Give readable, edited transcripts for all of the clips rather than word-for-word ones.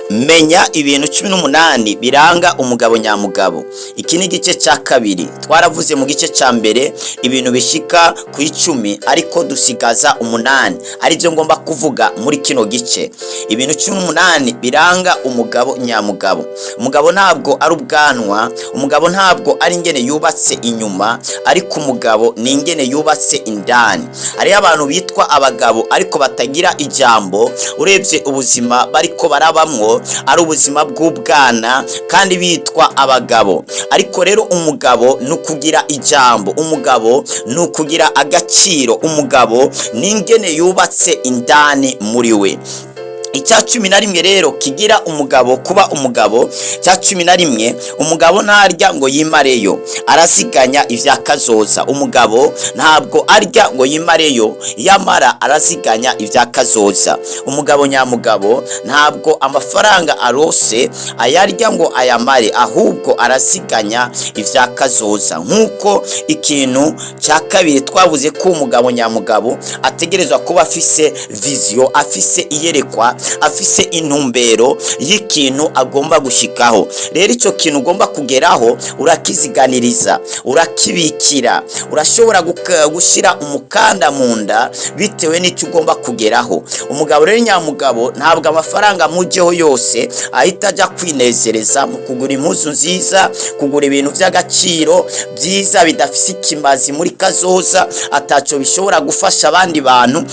Menya ibintu 18 biranga umugabo nyamugabo. Iki ni igice cya kabiri. Twaravuze mu gice cya mbere ibintu bishika ku 10 ariko dusigaza 8. Ari byo ngomba kuvuga muri kino gice. Ibintu 18 biranga umugabo nyamugabo. Umugabo ntabwo ari ubwanwa, umugabo ntabwo ari ingene yubatse inyuma, ariko umugabo ni ingene yubatse indani. Ari abantu bitwa abagabo ariko batagira ijambo, urebye ubuzima bariko barabamwo ari ubuzima bw'ubwana kandi bitwa abagabo. Ariko rero umugabo nukugira ijambo, umugabo nukugira agaciro, umugabo ningene yubatse indani muri we. Icya 11 rero kigira umugabo kuba umugabo. Cya 11 umugabo ntarya ngo yimareyo, araziganya ivyakazoza. Umugabo ntabwo arya ngo yimareyo, yamara araziganya ivyakazoza. Umugabo nyamugabo ntabwo amafaranga arose ayarya ngo ayamare, ahubwo araziganya ivyakazoza. Nkuko ikintu cya kabiri twavuze ko umugabo nyamugabo ategerezwa kuba afise vision, afise iyerekwa, afise intumbero y'ikintu agomba gushikaho. Rero ico kintu ugomba kugeraho urakiziganiriza, urakibikira, urashobora gushira umukanda munda bitewe n'icyo ugomba kugeraho. Umugabo rero nyamugabo ntabwo amafaranga mujeho yose ahita ajya kwinezereza mu kugura impuzu nziza, kugura ibintu by'agaciro byiza bidafise ikimazi muri kazoza, ataco bishobora gufasha abandi bantu.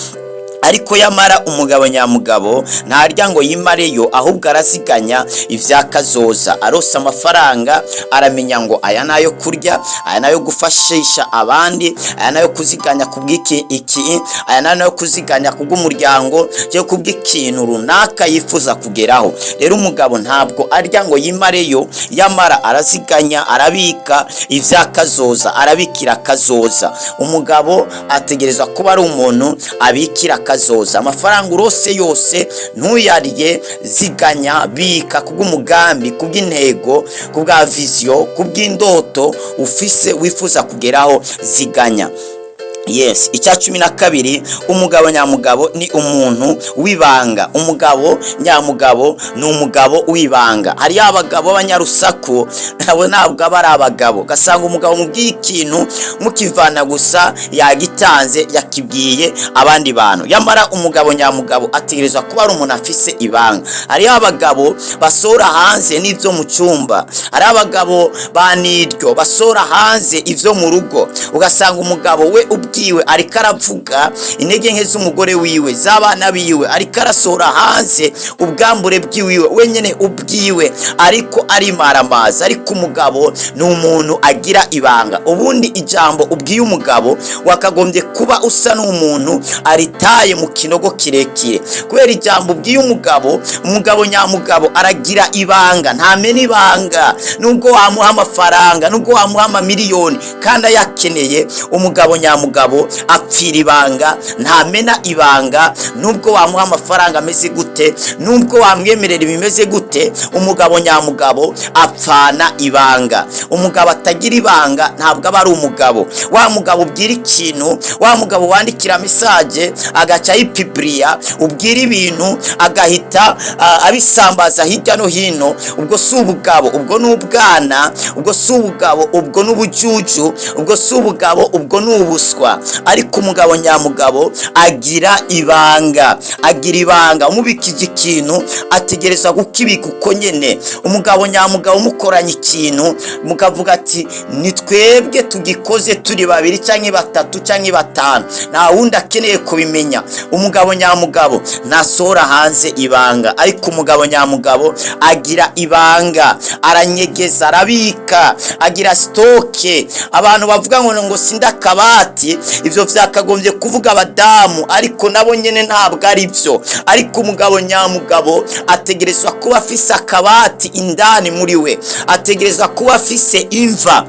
Ariko yamara umugabo nyamugabo ntarya ngo yimareyo, ahubwo araziganya ivyakazoza. Arosa amafaranga aramenya ngo aya nayo kurya, aya nayo gufashisha abandi, aya nayo kuziganya kubwiki iki, aya nayo kuziganya kubw'umuryango, cyo kubw'ikintu runaka yifuza kugeraho. Rero umugabo ntabwo arya ngo yimareyo, yamara araziganya, arabika ivyakazoza, arabikira kazoza. Umugabo ategerezwa kuba ari umuntu abikira kazoza. Amafaranga urose yose ntuyarye, ziganya, bika kubw'umugambi, kubw'intego, kubwa vision, kubw'indoto ufise wifuza kugeraho, ziganya. Yes, icya 12 umugabo nyamugabo ni umuntu wibanga. Umugabo nyamugabo ni umugabo wibanga. Hari abagabo abanyarusaku nabo ntabwo abari abagabo, gasanga umugabo mubwiye ikintu mukivana gusa yagitanze, yakibwiye abandi bantu. Yamara umugabo nyamugabo ategerezwa kuba ari umuntu afise ibanga. Hari abagabo basora hanze n'ivyo mu cyumba, hari abagabo baniryo basora hanze ivyo mu rugo, ugasanga umugabo we iwe ariko aravuga intege nke z'umugore wiwe, z'abana biwe, ariko arasora hanze ubwambure bwiwe wenyene ubwiwe, ariko arimaramaza. Ariko umugabo ni umuntu agira ibanga. Ubundi ijambo ubwiye umugabo wakagombye kuba usa n'umuntu aritaye mu kinogo kirekire, kubera ijambo ubwiye umugabo. Umugabo nyamugabo aragira ibanga, ntamena ibanga. Nubwo wamuha amafaranga, nubwo wamuha amamiliyoni kandi ayakeneye, umugabo nyamugabo apfira ibanga, ntamena ibanga. Nubwo wamuha amafaranga ameze gute, nubwo wamwemerera ibimeze gute, umugabo nyamugabo apfana ibanga. Umugabo atagira ibanga ntabwo aba ari umugabo. Wa mugabo ubwira ikintu, wa mugabo wandikira message agaca yipibriya, ubwira ibintu agahita abisambaza hirya no hino, ubwo si ubugabo, ubwo n'ubwana, ubwo si ubugabo, ubwo n'ubujuju, ubwo si ubugabo, ubwo n'ubuswa. Ariko umugabo nyamugabo agira ibanga, agira ibanga. Umubikije ikintu ategereza gukibika uko nyene. Umugabo nyamugabo mukoranye ikintu mukavuga ati ni twebwe tugikoze turi babiri canke batatu canke batanu, nta wundi akeneye kubimenya. Umugabo nyamugabo nasora hanze ibanga, ariko umugabo nyamugabo agira ibanga, aranyegeza, arabika, agira stoke. Abantu bavuga ngo sinda kabati, ivyo vyakagombye kuvuga abadamu, ariko nabo nyene ntabwo ari byo. Ariko umugabo nyamugabo ategerezwa kuba afise akabati indani muri we, ategerezwa kuba afise imva.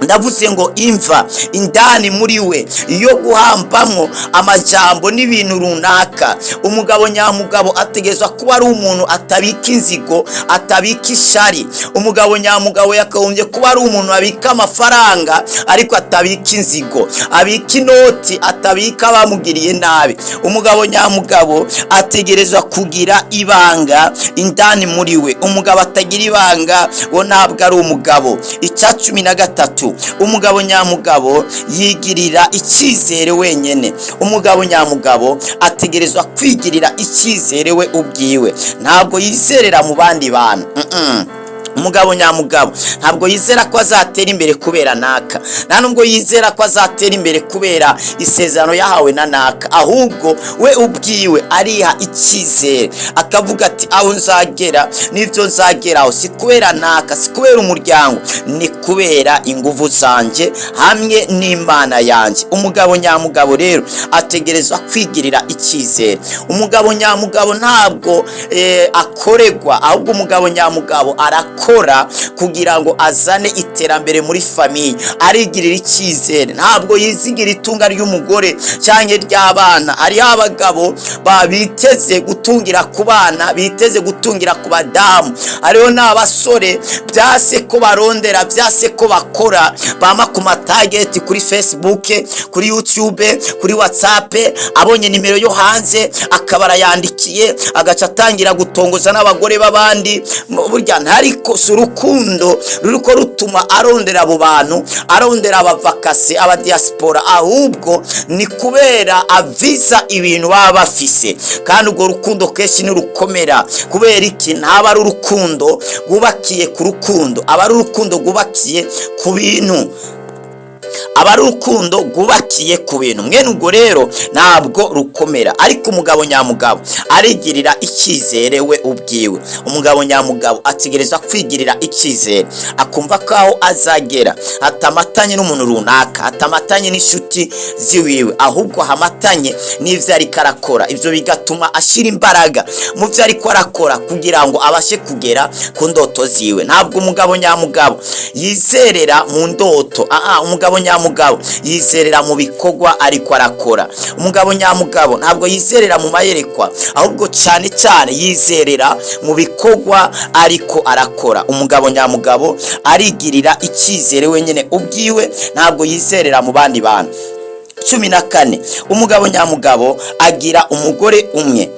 ndavuze ngo imva indani muri we iyo guhambamo amajambo n'ibintu runaka. Umugabo nyamugabo ategezwa kuba ari umuntu atabika inzigo, atabika ishari. Umugabo nyamugabo yakagombye kuba ari umuntu abika amafaranga ariko atabika inzigo, abika inoti, atabika abamugiriye nabi. Umugabo nyamugabo ategerezwa kugira ibanga indani muri we. Umugabo atagira ibanga wo ntabwo ari umugabo. Icya 13, umugabo nyamugabo yigirira icyizere wenyene. Umugabo nyamugabo ategerezwa kwigirira icyizere we ubwiwe, ntabwo yizerera mu bandi bantu. Umugabo nyamugabo ntabwo yizera ko azatera imbere kubera naka, nta nubwo yizera ko azatera imbere kubera isezerano yahawe na naka, ahubwo we ubwiwe ariha icyizere akavuga ati aho nzagera n'ibyo nzageraho si kubera naka, si kubera umuryango, ni kubera ingufu zanjye hamwe n'Imana yanjye. Umugabo nyamugabo rero ategerezwa kwigirira icyizere. Umugabo nyamugabo ntabwo akoregwa, ahubwo umugabo nyamugabo arakora kugira ngo azane iterambere muri famiye. Arigirira icyizere, ntabwo yizigira itunga ry'umugore cyangwa ry'abana. Hariho abagabo babiteze gutungira ku bana, biteze gutungira ku badamu. Hariho n'abasore byase ko barondera, byase ko bakora, bama ku matageti kuri Facebook, kuri YouTube, kuri WhatsApp, abonye nimero yo hanze akabara yandikiye agaca atangira gutongoza n'abagore babandi. Burya ntariko urukundo ruriko rutuma arondera abo bantu, arondera abavakase, aba diaspora, ahubwo ni kubera aviza ibintu baba bafise. Kandi urwo rukundo kenshi nirukomera kubera iki? Ntaba ari urukundo gubakiye ku rukundo, aba ari urukundo gubakiye ku bintu, aba ari urukundo gubakiye ku bintu. Mwene ubwo rero ntabwo rukomera. Ariko umugabo nyamugabo arigirira icyizere we ubwiwe. Umugabo nyamugabo ategereza kwigirira icyizere, akumva ko aho azagera hatamatanye n'umuntu runaka, hatamatanye n'inshuti ziwiwe, ahubwo hamatanye n'ivyo ariko arakora. Ivyo bigatuma ashira imbaraga mu vyo ariko arakora kugira ngo abashe kugera ku ndoto ziwe. Ntabwo umugabo nyamugabo yizerera mu ndoto, umugabo nyamugabo yizerera mu bikorwa ariko arakora. Umugabo nyamugabo ntabwo yizerera mu mayerekwa, ahubwo cyane cyane yizerera mu bikorwa ariko arakora. Umugabo nyamugabo arigirira icyizere wenyene ubwiwe, ntabwo yizerera mu bandi bantu. 14, umugabo nyamugabo agira umugore umwe.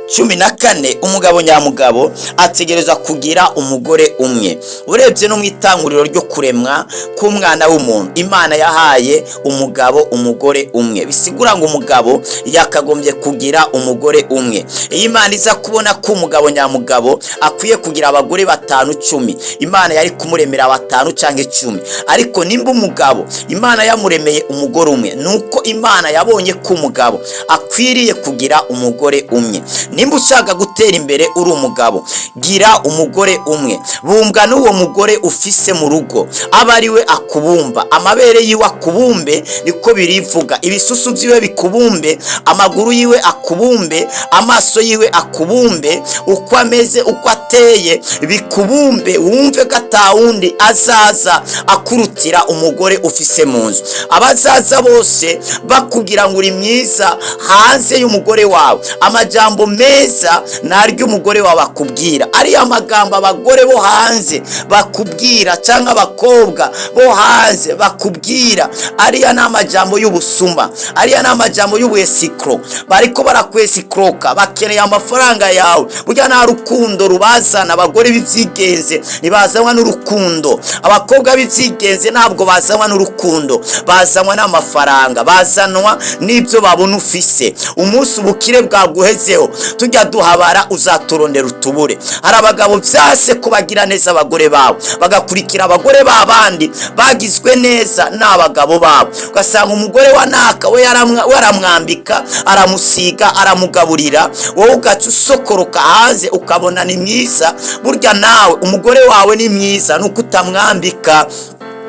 14, umugabo nyamugabo ategereza kugira umugore umwe. Urebye no mu itanguriro ryo kuremwa k'umwana w'umuntu, Imana yahaye umugabo umugore umwe. Bisigura ngo umugabo yakagombye kugira umugore umwe. Iyo Imana iza kubona ko umugabo nyamugabo akwiye kugira abagore 5-10, Imana yari kumuremera 5 cyangwa 10. Ariko nimba umugabo Imana yamuremeye umugore umwe, nuko Imana yabonye ko umugabo akwiriye kugira umugore umwe. Nimba ushaka gutera imbere uri umugabo, gira umugore umwe. Bumbwa n'uwo mugore ufise mu rugo, aba ari we akubumba. Amabere yiwe akubumbe, niko birivuga. Ibisusu byiwe bikubumbe, amaguru yiwe akubumbe, amaso yiwe akubumbe, uko ameze uko ateye bikubumbe. Wumve gatawundi azaza akurutira umugore ufise mu nzu. Abazaza bose bakubwira ngo uri mwiza hanze y'umugore wawe, amajambo meza naryo umugore wawe akubwira. Ari amagambo abagore bo hanze bakubwira cyangwa abakobwa bo hanze bakubwira, ariya n'amajambo y'ubusuma, ariya n'amajambo y'ubuesikro. Bariko barakwesikroka, bakeneye amafaranga yawe. Burya nta rukundo rubazana. Abagore b'ivyigenze ntibazanwa n'urukundo, abakobwa b'ivyigenze ntabwo bazanwa n'urukundo, bazanwa n'amafaranga, bazanwa n'ibyo babona ufise. Umunsi ubukire bwaguhezeho tujya duhabara uzaturondera utubure. Hari abagabo byase kubagira neza abagore babo, bagakurikira abagore babandi bagizwe neza n'abagabo babo. Ugasanga umugore wa naka we yaramwambika, aramusiga, aramugaburira, wowe ugaca usokoroka hanze ukabona ni mwiza. Burya nawe umugore wawe ni mwiza nuko utamwambika.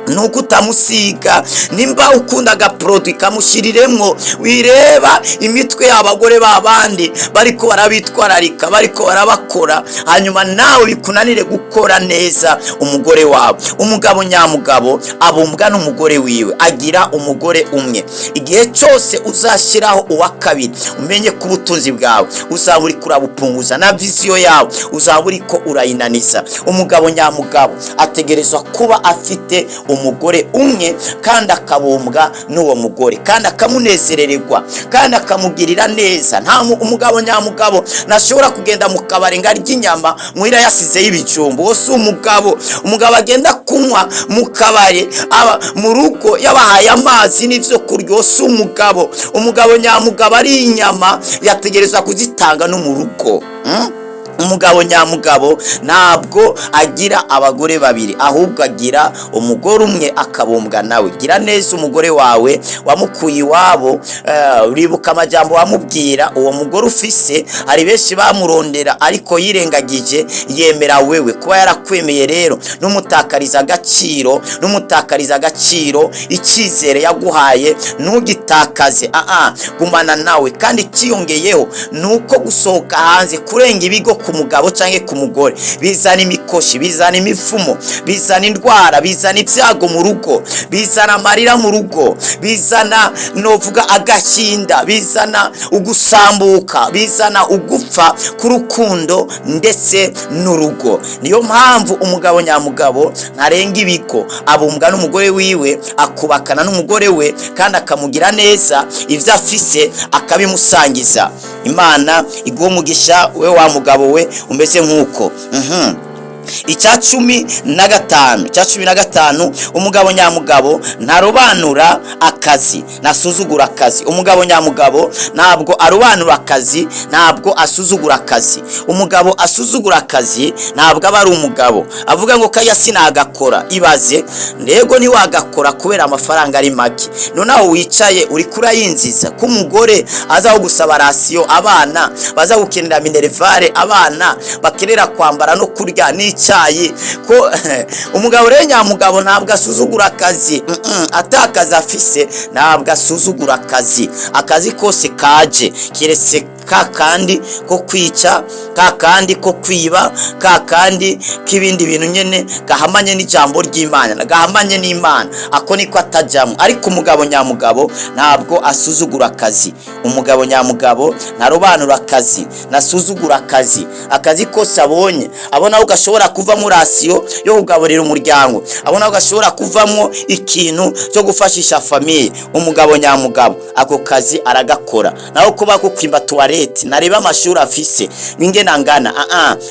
nuko utamusiga. Nimba ukunda agaproduit kamushiriremwo, wireba imitwe y'abagore babandi bariko barabitwararika, bariko barabakora, hanyuma nawe bikunanire gukora neza umugore wawe. Umugabo nyamugabo abumbwa n'umugore wiwe, agira umugore umwe. Igihe cyose uzashiraho uwa kabiri, umenye ko ubutunzi bwawe uzaba uri kurabupunguza, na vision yawe uzaba uri ko urayinaniza. Umugabo nyamugabo ategerezwa kuba afite umugore umwe, kandi akabumbwa n'uwo mugore, kandi akamunezerererwa, kandi akamugirira neza. Nta umugabo nyamugabo nashobora kugenda mu kabare ngo arye inyama muhira yasizeho ibijumbu. Wose umugabo agenda kunywa mu kabare, mu rugo yabahaye amazi n'ivyo kurya. Wose umugabo nyamugabo ari inyama yategerezwa kuzitanga no mu rugo. Umugabo nyamugabo ntabwo agira abagore babiri, ahubwo agira umugore umwe akabumbwa nawe. Gira neza umugore wawe wamukuye iwabo. Uribuka amajambo wamubwira uwo mugore ufise. Hari benshi bamurondera ariko yirengagije, yemera wewe kuba yarakwemeye. Rero numutakariza agaciro icyizere yaguhaye, ntugitakaze. Gumana nawe. Kandi kiyongeyeho nuko gusohoka hanze, kurenga ibigo ku mugabo canke ku mugore, bizana imikoshi, bizana imifumo, bizana indwara, bizana ibyago mu rugo, bizana amarira mu rugo, bizana novuga agahinda, bizana ugusambuka, bizana ugupfa ku rukundo ndetse n'urugo. Niyo mpamvu umugabo nyamugabo ntarenga ibigo, abumbwa n'umugore wiwe, akubakana n'umugore we, kandi akamugira neza, ivyo afise akabimusangiza. Imana iguha umugisha we wa mugabo we umeze nk'uko. Icya 15, umugabo nyamugabo ntarobanura akazi, nasuzugura akazi. Umugabo nyamugabo ntabwo arobanura akazi, ntabwo asuzugura akazi. Umugabo asuzugura akazi ntabwo aba ari umugabo. Avuga ngo kaya sinagakora. Ibaze ndego ni wagakora kubera amafaranga ari make, noneho wicaye uri kurayinziza ko umugore azaho gusaba rasiyo, abana baza gukenera minervare, abana bakenera kwambara no kurya n'icyayi. Ko umugabo rero nyamugabo ntabwo asuzugura akazi. Atakaza afise ntabwo asuzugura akazi. Akazi kose kaje, kiretse kakandi ko kwica, kakandi ko kwiba, kakandi k'ibindi bintu nyene gahamanye n'ijambo ry'Imana, gahamanye n'Imana, ako niko atajamo. Ariko umugabo nyamugabo ntabwo asuzugura akazi. Umugabo nyamugabo ntarobanura akazi, nasuzugura akazi. Akazi kose abona ugashobora kuvamo rasiyo yo kugaburira umuryango, abona ugashobora kuvamo ikintu cyo gufashisha famille, umugabo nyamugabo ako kazi aragakora. Naho kuba kukwimba tuwarete, nareba amashuri afise n'ingena ngana,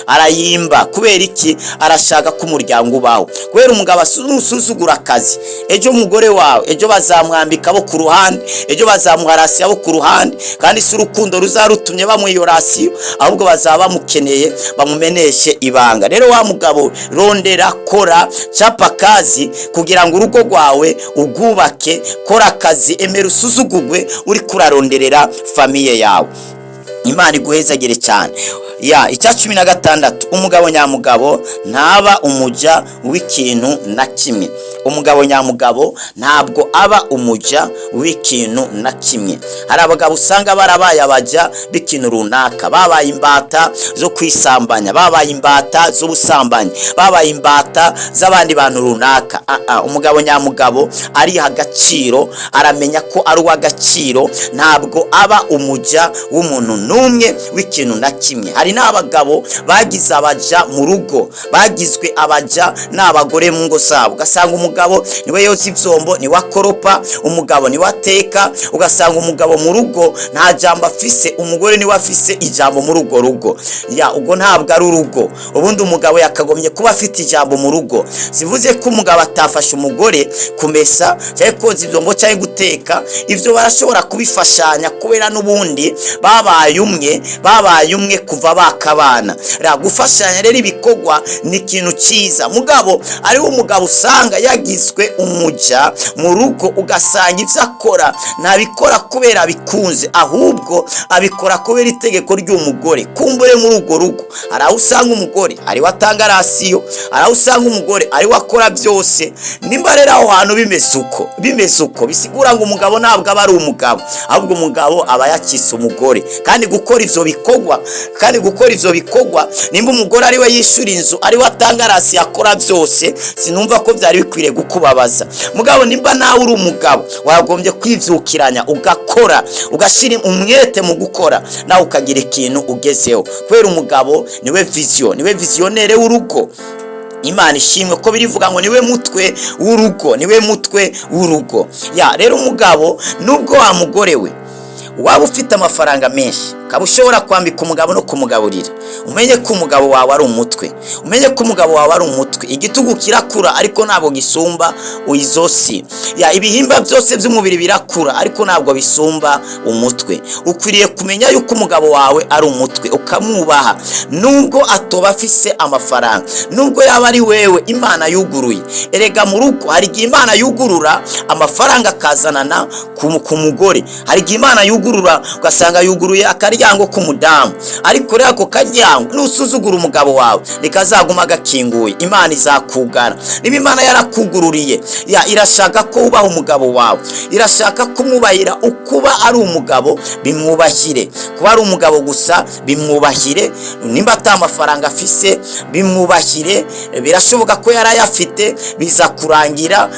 arayimba. Kubera iki? Arashaka ko umuryango ubaho. Kubera umugabo asuzugura akazi, ejo umugore wawe, ejo bazamwambika abo ku ruhande, ejo bazamuharasiya abo ku ruhande, kandi si urukundo ruzarutumye bamwiyorasiyo, ahubwo bazaba bamukeneye bamumeneshe ibanga. Rero wa mugabo, rondera, kora, chapa kazi kugira ngo urugo rwawe ugubake. Kora akazi, emera usuzugurwe uri kuraronderera famille yawe. Imana iguhezagire cyane. Icya 16, umugabo nyamugabo ntaba umuja w'ikintu na kimwe. Umugabo nyamugabo ntabwo aba umuja w'ikintu na kimwe. Hari abagabo usanga barabaye abaja b'ikintu runaka, babaye imbata zo kwisambanya, babaye imbata zo busambanya, babaye imbata z'abandi bantu runaka. Umugabo nyamugabo ari agaciro, aramenya ko ari uw'agaciro, ntabwo aba umuja w'umuntu n'umwe w'ikintu na kimwe. Hari n'abagabo bagize abaja mu rugo, bagizwe abaja n'abagore mu ngo zabo. Ugasanga umugabo niwe yoza ivyombo, niwe akoropa, umugabo niwe ateka. Ugasanga umugabo mu rugo nta jambo afise, umugore niwe afise ijambo mu rugo rugo. Ubwo ntabwo ari urugo. Ubundi umugabo yakagomye kuba afite ijambo mu rugo. Sivuze ko umugabo atafasha umugore kumesa cyangwa koza ivyombo cyangwa guteka, ivyo barashobora kubifashanya, kubera n'ubundi babaye umwe kuva bakabana. Gufashanya rero ibikorwa ni ikintu cyiza. Mugabo ariwo umugabo usanga yagizwe umuja mu rugo, ugasanga ivyo akora ntabikora kubera bikunze, ahubwo abikora kubera itegeko ry'umugore. Kumbure muri urwo rugo hari aho usanga umugore ari watanga rasiyo, hari aho usanga umugore ari wakora byose. Nimba rero aho hantu bimeze uko bisigura ngo umugabo ntabwo aba ari umugabo, ahubwo umugabo aba yakise umugore. Kandi gukora ivyo bikorwa nimba umugore ari we yishura inzu, ari watanga rasiyo, akora byose, sinumva ko byari bikwiriye gukubabaza. Mugabo nimba nawe uri umugabo, wagombye kwivyukiranya ugakora, ugashira umwete mu gukora, nawe ukagira ikintu ugezeho. Kubera umugabo niwe visionnaire w'urugo. Imana ishimwe ko birivuga ngo niwe mutwe w'urugo. Rero umugabo nubwo wa mugore we waba ufite amafaranga menshi, ukaba ushobora kwambika umugabo no kumugaburira, umenye ko umugabo wawe ari umutwe. Igitugu kirakura ariko ntabwo gisumba izosi. Ibihimba byose by'umubiri birakura ariko ntabwo bisumba umutwe. Ukwiriye kumenya yuko umugabo wawe ari umutwe, ukamwubaha nubwo atoba afise amafaranga, nubwo yaba ari wewe Imana yuguruye. Erega mu rugo hari igihe Imana yugurura amafaranga akazanana ku mugore, hari igihe Imana yugurura ugasanga yuguruye akaryango k'umudamu, ariko rero ako karyango nusuzugura umugabo wawe nikazaguma gakinguye, Imana izakugara. Niba Imana yarakugururiye, irashaka ko ubaha umugabo wawe, irashaka kumwubahira. Ukuba ari umugabo bimwubahire, kuba ari umugabo gusa bimwubahire. Nimba ata mafaranga afise bimwubahire, birashoboka ko yarayafite biza kurangira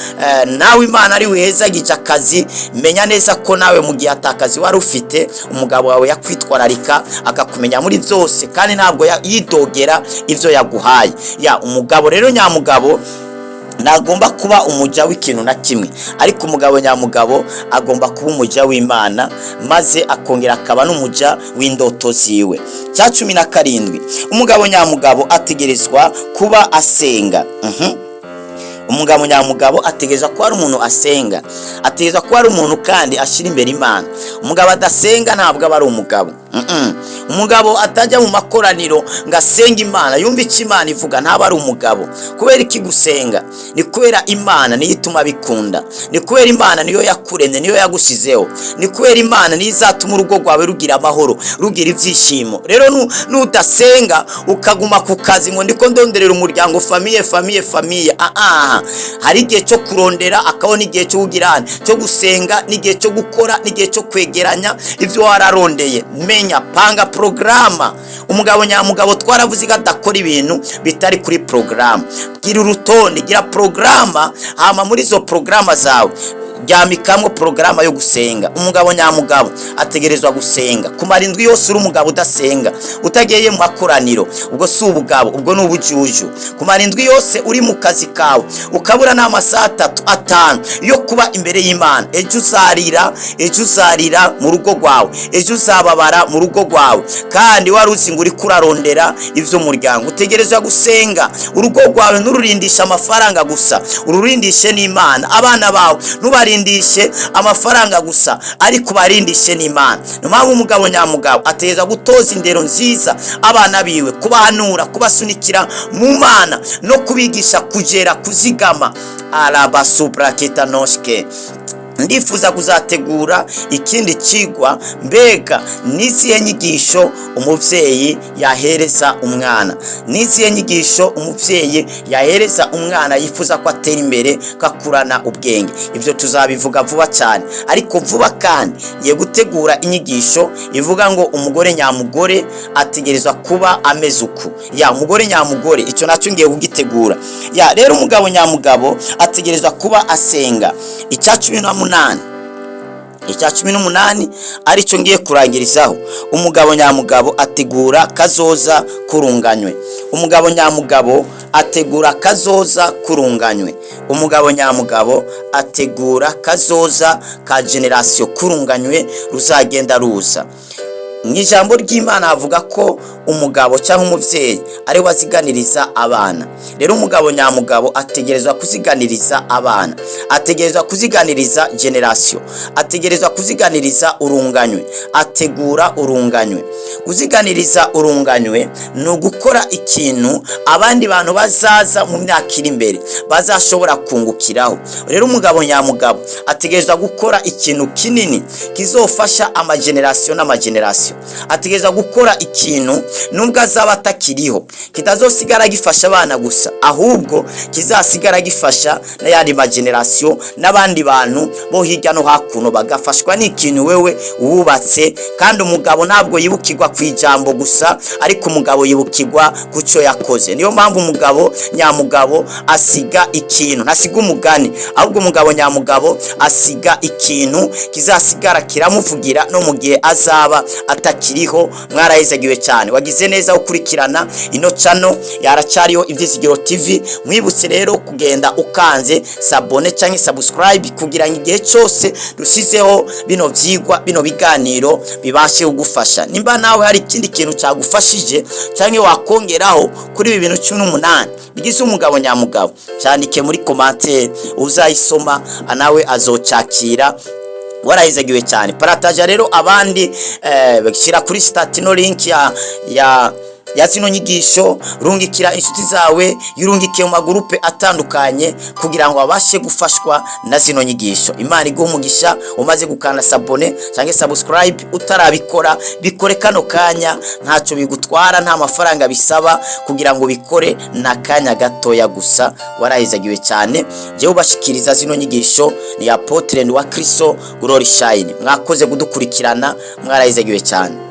nawe Imana ari wiheza gica akazi. Menya neza ko nawe mu gihe atakazi wari ufite, umugabo wawe yakwitwararika akakumenya muri byose, kandi ntabwo yidogera ivyo yaguhaye. Umugabo rero nyamugabo nagomba kuba umuja w'ikintu na kimwe, ariko umugabo nyamugabo agomba kuba umuja w'Imana, maze akongera akaba n'umuja w'indoto ziwe. 17 umugabo nyamugabo ategerezwa kuba asenga. Umugabo nyamugabo ategereza ko ari umuntu asenga, ategereza ko ari umuntu kandi ashira imbere Imana. Umugabo adasenga ntabwo aba ari umugabo. Umugabo atajya mu makoraniro ngasenga Imana, yumva icyo Imana ivuga, ntaba ari umugabo. Kubera iki gusenga? Ni kubera Imana niyo ituma bikunda, ni kubera Imana niyo yakuremye, niyo yagushizeho, ni kubera Imana niyo izatuma urugo rwawe rugira amahoro, rugira ibyishimo. Rero nudasenga ukaguma ku kazi ngo ndiko ndonderera umuryango famille, hari igihe cyo kurondera, akabona igihe cyo kugirana, cyo gusenga, n'igihe cyo gukora, n'igihe cyo kwegeranya ibyo wararondeye. Menya, panga programa. Umugabo nyamugabo twaravuze gadakora ibintu bitari kuri programa. Gira urutonde, gira programa, hama muri zo programa zawe ryamikamwe programa yo gusenga. Umugabo nyamugabo ategerezwa gusenga. Kumara indwi yose uri umugabo udasenga, utageye mu makoraniro, ubwo si ubugabo, ubwo ni ubujuju. Kumara indwi yose uri mu kazi kawe, ukabura n'amasaha 3-5 yo kuba imbere y'Imana, ejo uzarira mu rugo rwawe, ejo uzababara mu rugo rwawe, kandi wari uzi ngo uri kurarondera ivyo muryango. Utegerezwa gusenga. Urugo rwawe nururindisha amafaranga gusa, ururindishe n'Imana. Abana bawe nubarindishe amafaranga gusa, ariko barindishe n'Imana. Mpamvu umugabo nyamugabo ategerezwa gutoza indero nziza abana biwe, kubahanura, kubasunikira mu Mana, no kubigisha kugera kuzigama. Arabasubraketanoshke. Ndifuza kuzategura ikindi kigwa, mbega nizihe nyigisho umuvyeyi yahereza umwana, nizihe nyigisho umuvyeyi yahereza umwana yifuza ko atera imbere, kakurana ubwenge. Ivyo tuzabivuga vuba cyane, ariko vuba kandi ngiye gutegura inyigisho ivuga ngo umugore nyamugore ategerezwa kuba ameze uku. Umugore nyamugore, icyo nacyo ngiye kugitegura. Rero umugabo nyamugabo ategerezwa kuba asenga. 18 aricyo ngiye kurangirizaho. Umugabo nyamugabo ategura kazoza kurunganywe. Umugabo nyamugabo ategura kazoza kurunganywe. Umugabo nyamugabo ategura kazoza ka generation kurunganywe ruzagenda ruza. Mw'ijambo ry'Imana havuga ko umugabo cyangwa umuvyeyi ari waziganiriza abana. Rero umugabo nyamugabo ategerezwa kuziganiriza abana, ategerezwa kuziganiriza generation, ategerezwa kuziganiriza urunganywe, ategura urunganywe. Kuziganiriza urunganywe ni ugukora ikintu abandi bantu bazaza mu myaka iri imbere bazashobora kungukiraho. Rero umugabo nyamugabo ategerezwa gukora ikintu kinini kizofasha amageneration n'amageneration. ategeza gukora ikintu nubwo azaba atakiriho kitazosigara gifasha abana gusa, ahubwo kizasigara gifasha n'ayandi mageneration n'abandi bantu bo hirya no hakuno bagafashwa n'ikintu wewe wubatse. Kandi umugabo ntabwo yibukirwa kwijambo gusa, ariko umugabo yibukirwa kuco yakoze. Niyo mpamvu umugabo nyamugabo asiga ikintu, ntasiga umugani, ahubwo umugabo nyamugabo asiga ikintu kizasigara kiramuvugira no mu gihe azaba atakiriho. Mwarahezagiwe cyane, wagize neza ukurikirana ino channel yaracariyo Ivyizigiro TV. Mwibutse rero kugenda ukanze sabone cyangwa subscribe kugira ngo igihe cyose dusizeho bino vyigwa bino biganiro bibashe kugufasha. Nimba nawe hari ikindi kintu cyagufashije cyangwa wakongeraho kuri ibi bintu 18 bigize umugabo nyamugabo, cyandike muri commentaire, uzayisoma nawe azocakira. Warahizagiwe cyane. Parataja rero abandi bakishira kuri start no link ya zino nyigisho, rungikira inshuti zawe, yurungikiye mu magurupe atandukanye kugira ngo babashe gufashwa na zino nyigisho. Imana iguhe umugisha. Umaze gukanda sabone cyangwa subscribe utarabikora, bikore kano kanya, ntacyo bigutwara, nta mafaranga bisaba kugira ngo bikore, na kanya gatoya gusa. Warahizagiwe cyane. Je ubashikiriza zino nyigisho ni Apotre wa Kristo Glory Shine. Mwakoze kudukurikirana, mwarahizagiwe cyane.